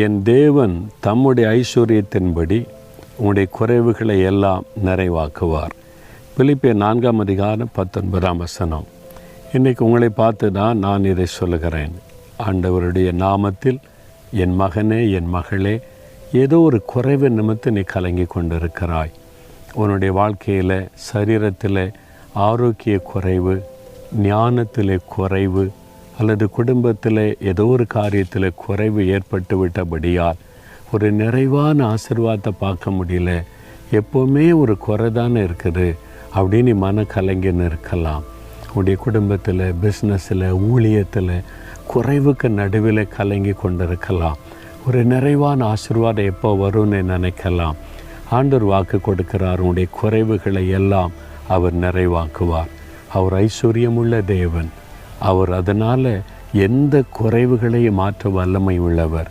என் தேவன் தம்முடைய ஐஸ்வர்யத்தின்படி உங்களுடைய குறைவுகளை எல்லாம் நிறைவாக்குவார். பிலிப்பியர் 4:19. இன்றைக்கி உங்களை பார்த்து தான் நான் இதை சொல்லுகிறேன். ஆண்டவருடைய நாமத்தில் என் மகனே, என் மகளே, ஏதோ ஒரு குறைவு நிமித்து நீ கலங்கி கொண்டிருக்கிறாய். உன்னுடைய வாழ்க்கையில் சரீரத்தில் ஆரோக்கிய குறைவு, ஞானத்தில் குறைவு, அல்லது குடும்பத்தில் ஏதோ ஒரு காரியத்தில் குறைவு ஏற்பட்டு விட்டபடியால் ஒரு நிறைவான ஆசீர்வாதத்தை பார்க்க முடியல, எப்போவுமே ஒரு குறை தானே இருக்குது அப்படின்னு மன கலங்கின்னு இருக்கலாம். உடைய குடும்பத்தில், பிஸ்னஸில், ஊழியத்தில் குறைவுக்கு நடுவில் கலங்கி கொண்டிருக்கலாம். ஒரு நிறைவான ஆசீர்வாதம் எப்போ வரும்னு நினைக்கலாம். ஆண்டவர் வாக்கு கொடுக்கிறார், உடைய குறைவுகளை எல்லாம் அவர் நிறைவாக்குவார். அவர் ஐஸ்வர்யமுள்ள தேவன். அவர் அதனால் எந்த குறைவுகளையும் மாற்ற வல்லமை உள்ளவர்.